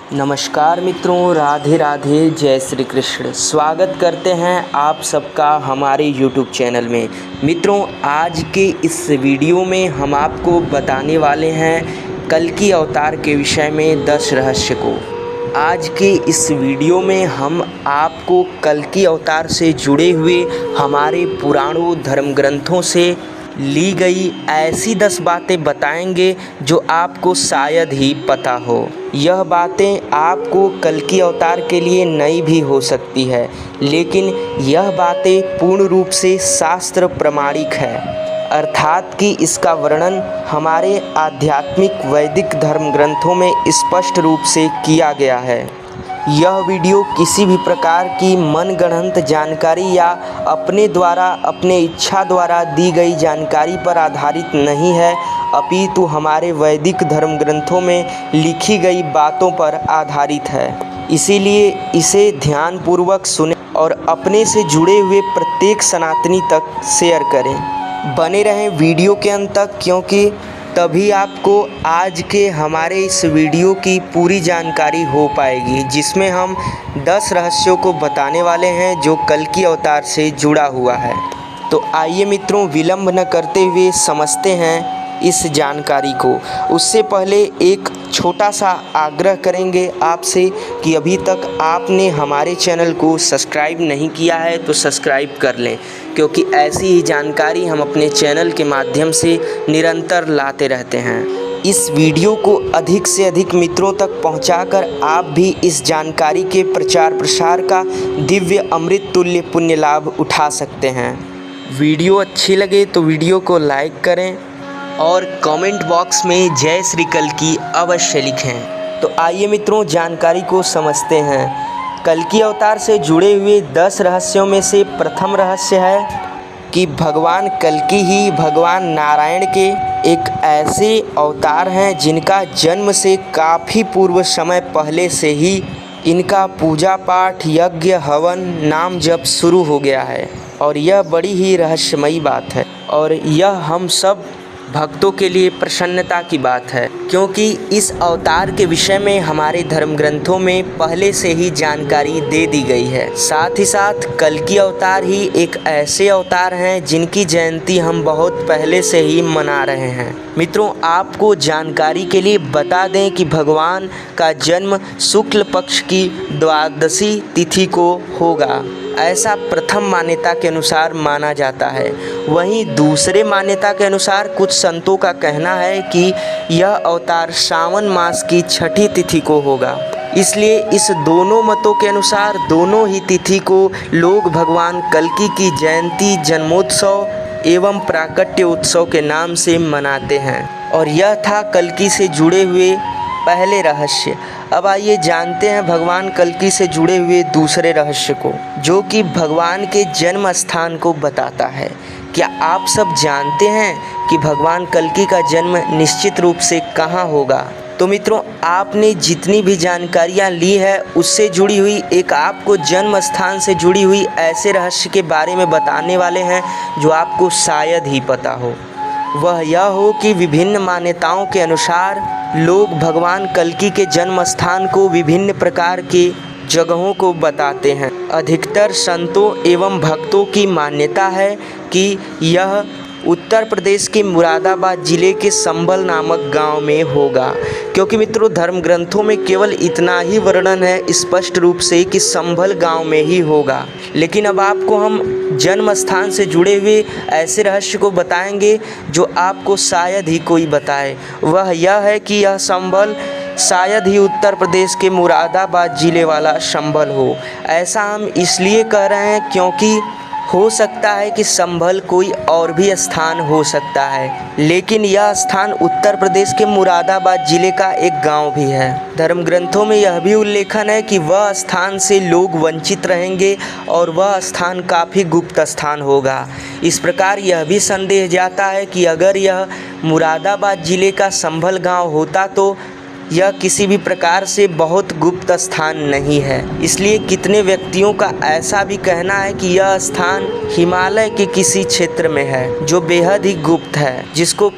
नमस्कार मित्रों, राधे राधे, जय श्री कृष्ण। स्वागत करते हैं आप सबका हमारे YouTube चैनल में। मित्रों, आज के इस वीडियो में हम आपको बताने वाले हैं कल्कि अवतार के विषय में 10 रहस्य को। आज के इस वीडियो में हम आपको कल्कि अवतार से जुड़े हुए हमारे पुराणों धर्म ग्रंथों से ली गई ऐसी 10 बातें बताएंगे जो आपको शायद ही पता हो। यह बातें आपको कल्कि अवतार के लिए नई भी हो सकती है, लेकिन यह बातें पूर्ण रूप से शास्त्र प्रमाणिक है, अर्थात कि इसका वर्णन हमारे आध्यात्मिक वैदिक धर्म ग्रंथों में स्पष्ट रूप से किया गया है। यह वीडियो किसी भी प्रकार की मनगढ़ंत जानकारी या अपने द्वारा अपने इच्छा द्वारा दी गई जानकारी पर आधारित नहीं है, अपितु हमारे वैदिक धर्म ग्रंथों में लिखी गई बातों पर आधारित है। इसीलिए इसे ध्यानपूर्वक सुनें और अपने से जुड़े हुए प्रत्येक सनातनी तक शेयर करें। बने रहें वीडियो के अंत तक, क्योंकि तभी आपको आज के हमारे इस वीडियो की पूरी जानकारी हो पाएगी, जिसमें हम 10 रहस्यों को बताने वाले हैं जो कल्कि अवतार से जुड़ा हुआ है। तो आइए मित्रों, विलंब न करते हुए समझते हैं इस जानकारी को। उससे पहले एक छोटा सा आग्रह करेंगे आपसे कि अभी तक आपने हमारे चैनल को सब्सक्राइब नहीं किया है तो सब्सक्राइब कर लें, क्योंकि ऐसी ही जानकारी हम अपने चैनल के माध्यम से निरंतर लाते रहते हैं। इस वीडियो को अधिक से अधिक मित्रों तक पहुंचाकर आप भी इस जानकारी के प्रचार प्रसार का दिव्य अमृत तुल्य पुण्य लाभ उठा सकते हैं। वीडियो अच्छी लगे तो वीडियो को लाइक करें और कमेंट बॉक्स में जय श्री कल्कि अवश्य लिखें। तो आइए मित्रों, जानकारी को समझते हैं। कल्कि अवतार से जुड़े हुए 10 रहस्यों में से प्रथम रहस्य है कि भगवान कल्कि ही भगवान नारायण के एक ऐसे अवतार हैं जिनका जन्म से काफ़ी पूर्व समय पहले से ही इनका पूजा पाठ, यज्ञ, हवन, नाम जप शुरू हो गया है। और यह बड़ी ही रहस्यमयी बात है और यह हम सब भक्तों के लिए प्रसन्नता की बात है, क्योंकि इस अवतार के विषय में हमारे धर्म ग्रंथों में पहले से ही जानकारी दे दी गई है। साथ ही साथ कल्कि अवतार ही एक ऐसे अवतार हैं जिनकी जयंती हम बहुत पहले से ही मना रहे हैं। मित्रों, आपको जानकारी के लिए बता दें कि भगवान का जन्म शुक्ल पक्ष की द्वादशी तिथि को होगा, ऐसा प्रथम मान्यता के अनुसार माना जाता है। वहीं दूसरे मान्यता के अनुसार कुछ संतों का कहना है कि यह अवतार सावन मास की 6ठी तिथि को होगा। इसलिए इस दोनों मतों के अनुसार दोनों ही तिथि को लोग भगवान कल्कि की जयंती, जन्मोत्सव एवं प्राकट्य उत्सव के नाम से मनाते हैं। और यह था कल्कि से जुड़े हुए पहले रहस्य। अब आइए जानते हैं भगवान कल्कि से जुड़े हुए दूसरे रहस्य को, जो कि भगवान के जन्म स्थान को बताता है। क्या आप सब जानते हैं कि भगवान कल्कि का जन्म निश्चित रूप से कहाँ होगा? तो मित्रों, आपने जितनी भी जानकारियाँ ली है उससे जुड़ी हुई एक आपको जन्म स्थान से जुड़ी हुई ऐसे रहस्य के बारे में बताने वाले हैं जो आपको शायद ही पता हो। वह यह हो कि विभिन्न मान्यताओं के अनुसार लोग भगवान कल्कि के जन्म स्थान को विभिन्न प्रकार के जगहों को बताते हैं। अधिकतर संतों एवं भक्तों की मान्यता है कि यह उत्तर प्रदेश के मुरादाबाद ज़िले के संभल नामक गांव में होगा, क्योंकि मित्रों धर्म ग्रंथों में केवल इतना ही वर्णन है स्पष्ट रूप से कि संभल गांव में ही होगा। लेकिन अब आपको हम जन्म स्थान से जुड़े हुए ऐसे रहस्य को बताएंगे जो आपको शायद ही कोई बताए। वह यह है कि यह संभल शायद ही उत्तर प्रदेश के मुरादाबाद ज़िले वाला संभल हो। ऐसा हम इसलिए कह रहे हैं क्योंकि हो सकता है कि संभल कोई और भी स्थान हो सकता है, लेकिन यह स्थान उत्तर प्रदेश के मुरादाबाद ज़िले का एक गांव भी है। धर्म ग्रंथों में यह भी उल्लेखन है कि वह स्थान से लोग वंचित रहेंगे और वह स्थान काफ़ी गुप्त स्थान होगा। इस प्रकार यह भी संदेह जाता है कि अगर यह मुरादाबाद ज़िले का संभल गांव होता तो यह किसी भी प्रकार से बहुत गुप्त स्थान नहीं है। इसलिए कितने व्यक्तियों का ऐसा भी कहना है कि यह स्थान हिमालय के किसी क्षेत्र में है जो बेहद ही गुप्त है, जिसको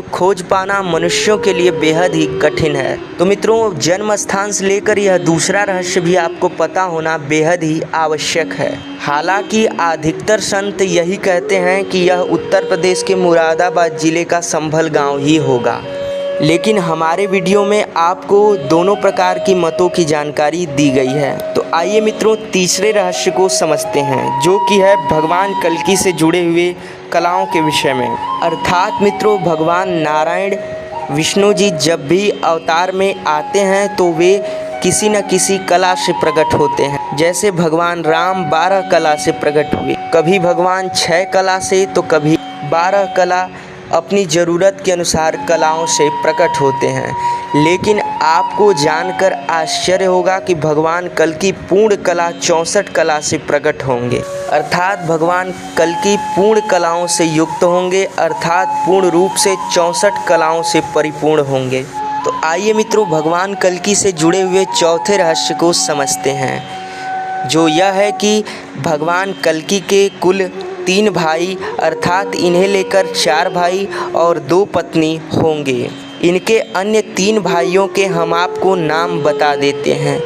खोज पाना मनुष्यों के लिए बेहद ही कठिन है। तो मित्रों, जन्म स्थान से लेकर यह दूसरा रहस्य भी आपको पता होना बेहद ही आवश्यक है। हालांकि अधिकतर संत यही कहते हैं कि यह उत्तर प्रदेश के मुरादाबाद जिले का संभल गांव ही होगा, लेकिन हमारे वीडियो में आपको दोनों प्रकार की मतों की जानकारी दी गई है। तो आइए मित्रों, तीसरे रहस्य को समझते हैं, जो कि है भगवान कल्की से जुड़े हुए कलाओं के विषय में। अर्थात मित्रों, भगवान नारायण विष्णु जी जब भी अवतार में आते हैं तो वे किसी न किसी कला से प्रकट होते हैं। जैसे भगवान राम 12 कला से प्रकट हुए, कभी भगवान 6 कला से तो कभी 12 कला अपनी ज़रूरत के अनुसार कलाओं से प्रकट होते हैं। लेकिन आपको जानकर आश्चर्य होगा कि भगवान कल्की पूर्ण कला 64 कला से प्रकट होंगे। अर्थात भगवान कल्की पूर्ण कलाओं से युक्त होंगे, अर्थात पूर्ण रूप से 64 कलाओं से परिपूर्ण होंगे। तो आइए मित्रों, भगवान कल्की से जुड़े हुए चौथे रहस्य को समझते हैं, जो यह है कि भगवान कल्की के कुल 3 भाई, अर्थात इन्हें लेकर 4 भाई और 2 पत्नी होंगे। इनके अन्य 3 भाइयों के हम आपको नाम बता देते हैं,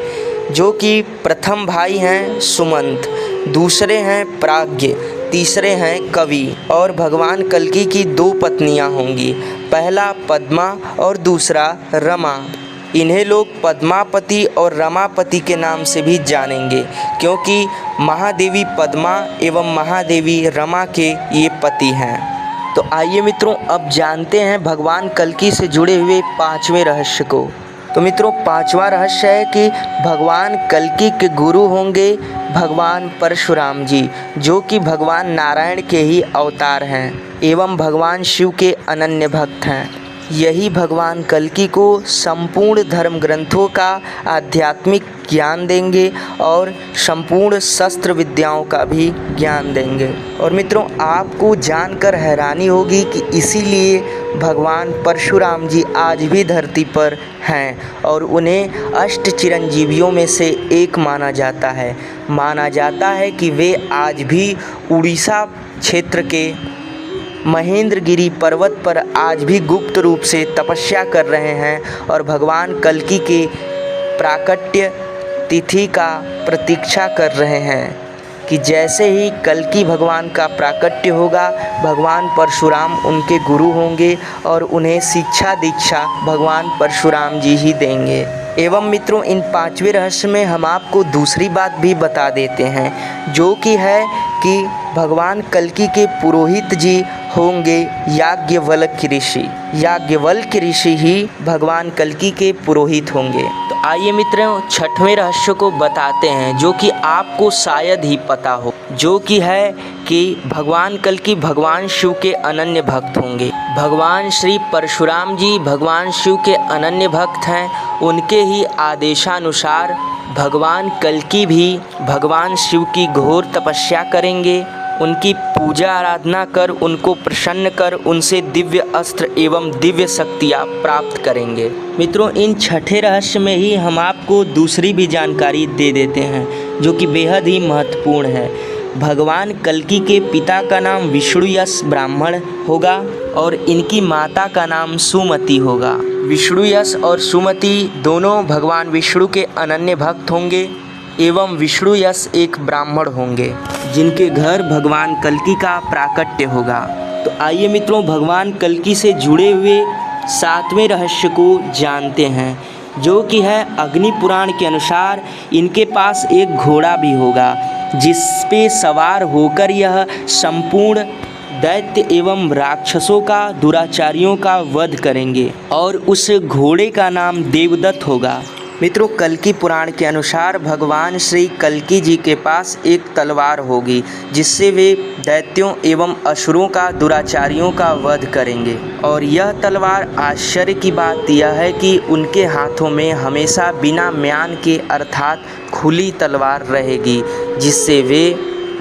जो कि प्रथम भाई हैं सुमंत, दूसरे हैं प्राज्ञ, तीसरे हैं कवि। और भगवान कल्की की 2 पत्नियां होंगी, पहला पद्मा और दूसरा रमा। इन्हें लोग पद्मापति और रमापति के नाम से भी जानेंगे, क्योंकि महादेवी पद्मा एवं महादेवी रमा के ये पति हैं। तो आइए मित्रों, अब जानते हैं भगवान कल्की से जुड़े हुए 5वें रहस्य को। तो मित्रों, 5वां रहस्य है कि भगवान कल्की के गुरु होंगे भगवान परशुराम जी, जो कि भगवान नारायण के ही अवतार हैं एवं भगवान शिव के अनन्य भक्त हैं। यही भगवान कल्की को संपूर्ण धर्म ग्रंथों का आध्यात्मिक ज्ञान देंगे और संपूर्ण शस्त्र विद्याओं का भी ज्ञान देंगे। और मित्रों, आपको जानकर हैरानी होगी कि इसीलिए भगवान परशुराम जी आज भी धरती पर हैं और उन्हें अष्ट चिरंजीवियों में से एक माना जाता है। माना जाता है कि वे आज भी उड़ीसा क्षेत्र के महेंद्रगिरी पर्वत पर आज भी गुप्त रूप से तपस्या कर रहे हैं और भगवान कल्की के प्राकट्य तिथि का प्रतीक्षा कर रहे हैं कि जैसे ही कल्की भगवान का प्राकट्य होगा, भगवान परशुराम उनके गुरु होंगे और उन्हें शिक्षा दीक्षा भगवान परशुराम जी ही देंगे। एवं मित्रों, इन 5वें रहस्य में हम आपको दूसरी बात भी बता देते हैं, जो कि है कि भगवान कल्की के पुरोहित जी होंगे याज्ञवल्क्य ऋषि। याज्ञवल्क्य ऋषि ही भगवान कल्की के पुरोहित होंगे। तो आइए मित्रों, 6वें रहस्य को बताते हैं, जो कि आपको शायद ही पता हो, जो कि है कि भगवान कल्की भगवान शिव के अनन्य भक्त होंगे। भगवान श्री परशुराम जी भगवान शिव के अनन्य भक्त हैं। उनके ही आदेशानुसार भगवान कल्की भी भगवान शिव की घोर तपस्या करेंगे, उनकी पूजा आराधना कर उनको प्रसन्न कर उनसे दिव्य अस्त्र एवं दिव्य शक्तियाँ प्राप्त करेंगे। मित्रों, इन 6ठे रहस्य में ही हम आपको दूसरी भी जानकारी दे देते हैं, जो कि बेहद ही महत्वपूर्ण है। भगवान कल्की के पिता का नाम विष्णुयश ब्राह्मण होगा और इनकी माता का नाम सुमति होगा। विष्णुयश और सुमति दोनों भगवान विष्णु के अनन्य भक्त होंगे एवं विष्णुयश एक ब्राह्मण होंगे, जिनके घर भगवान कल्की का प्राकट्य होगा। तो आइए मित्रों, भगवान कल्की से जुड़े हुए 7वें रहस्य को जानते हैं, जो कि है अग्नि पुराण के अनुसार इनके पास एक घोड़ा भी होगा, जिस पे सवार होकर यह संपूर्ण दैत्य एवं राक्षसों का दुराचारियों का वध करेंगे और उस घोड़े का नाम देवदत्त होगा। मित्रों, कल्की पुराण के अनुसार भगवान श्री कल्की जी के पास एक तलवार होगी, जिससे वे दैत्यों एवं असुरों का दुराचारियों का वध करेंगे। और यह तलवार, आश्चर्य की बात यह है कि उनके हाथों में हमेशा बिना म्यान के अर्थात खुली तलवार रहेगी, जिससे वे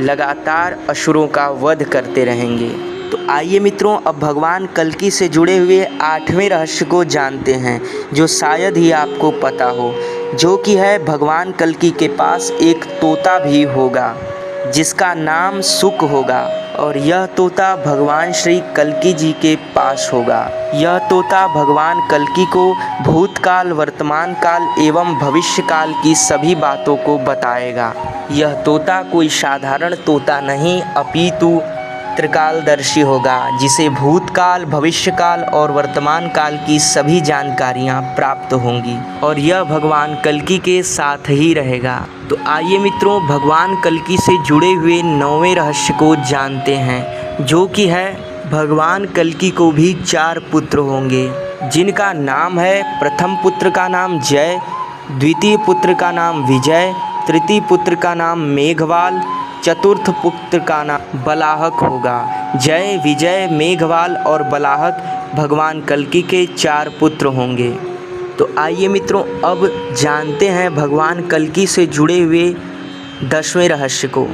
लगातार असुरों का वध करते रहेंगे। तो आइए मित्रों, अब भगवान कल्कि से जुड़े हुए 8वें रहस्य को जानते हैं, जो शायद ही आपको पता हो, जो कि है भगवान कल्कि के पास एक तोता भी होगा जिसका नाम सुक होगा, और यह तोता भगवान श्री कल्कि जी के पास होगा। यह तोता भगवान कल्कि को भूतकाल, वर्तमान काल एवं भविष्य काल की सभी बातों को बताएगा। यह तोता कोई साधारण तोता नहीं, अपितु त्रिकालदर्शी होगा, जिसे भूतकाल, भविष्यकाल और वर्तमान काल की सभी जानकारियाँ प्राप्त होंगी, और यह भगवान कल्कि के साथ ही रहेगा। तो आइए मित्रों, भगवान कल्कि से जुड़े हुए 9वें रहस्य को जानते हैं, जो कि है भगवान कल्कि को भी 4 पुत्र होंगे, जिनका नाम है, प्रथम पुत्र का नाम जय, द्वितीय पुत्र का नाम विजय, तृतीय पुत्र का नाम मेघवाल, चतुर्थ पुत्र का नाम बलाहक होगा। जय, विजय, मेघवाल और बलाहक भगवान कल्कि के 4 पुत्र होंगे। तो आइए मित्रों, अब जानते हैं भगवान कल्कि से जुड़े हुए 10वें रहस्य को,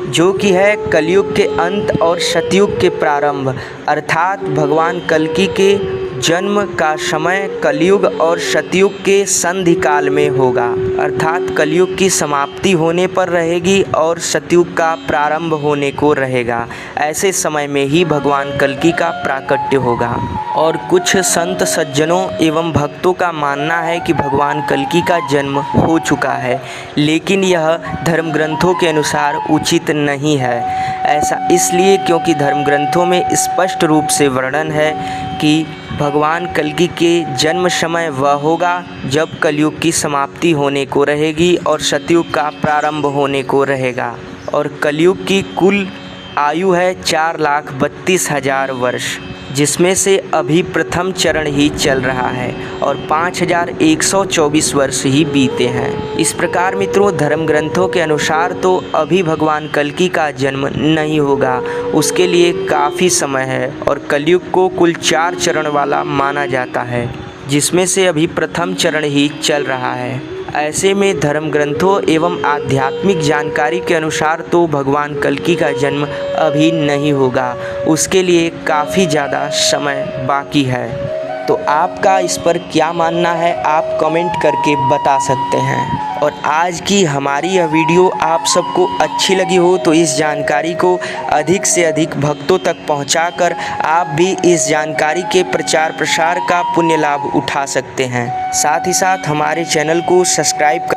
जो कि है कलयुग के अंत और सतयुग के प्रारंभ, अर्थात भगवान कल्कि के जन्म का समय कलयुग और सतयुग के संधि काल में होगा, अर्थात कलयुग की समाप्ति होने पर रहेगी और सतयुग का प्रारंभ होने को रहेगा। ऐसे समय में ही भगवान कल्कि का प्राकट्य होगा। और कुछ संत सज्जनों एवं भक्तों का मानना है कि भगवान कल्कि का जन्म हो चुका है, लेकिन यह धर्म ग्रंथों के अनुसार उचित नहीं है। ऐसा इसलिए क्योंकि धर्म ग्रंथों में स्पष्ट रूप से वर्णन है कि भगवान कल्कि के जन्म समय वह होगा जब कलयुग की समाप्ति होने को रहेगी और सतयुग का प्रारंभ होने को रहेगा। और कलयुग की कुल आयु है 4,32,000 वर्ष, जिसमें से अभी प्रथम चरण ही चल रहा है और 5,124 वर्ष ही बीते हैं। इस प्रकार मित्रों, धर्म ग्रंथों के अनुसार तो अभी भगवान कल्कि का जन्म नहीं होगा, उसके लिए काफ़ी समय है, और कलयुग को कुल 4 चरण वाला माना जाता है, जिसमें से अभी प्रथम चरण ही चल रहा है। ऐसे में धर्म ग्रंथों एवं आध्यात्मिक जानकारी के अनुसार तो भगवान कल्कि का जन्म अभी नहीं होगा, उसके लिए काफ़ी ज़्यादा समय बाकी है। तो आपका इस पर क्या मानना है, आप कमेंट करके बता सकते हैं। और आज की हमारी यह वीडियो आप सबको अच्छी लगी हो तो इस जानकारी को अधिक से अधिक भक्तों तक पहुंचाकर आप भी इस जानकारी के प्रचार प्रसार का पुण्य लाभ उठा सकते हैं। साथ ही साथ हमारे चैनल को सब्सक्राइब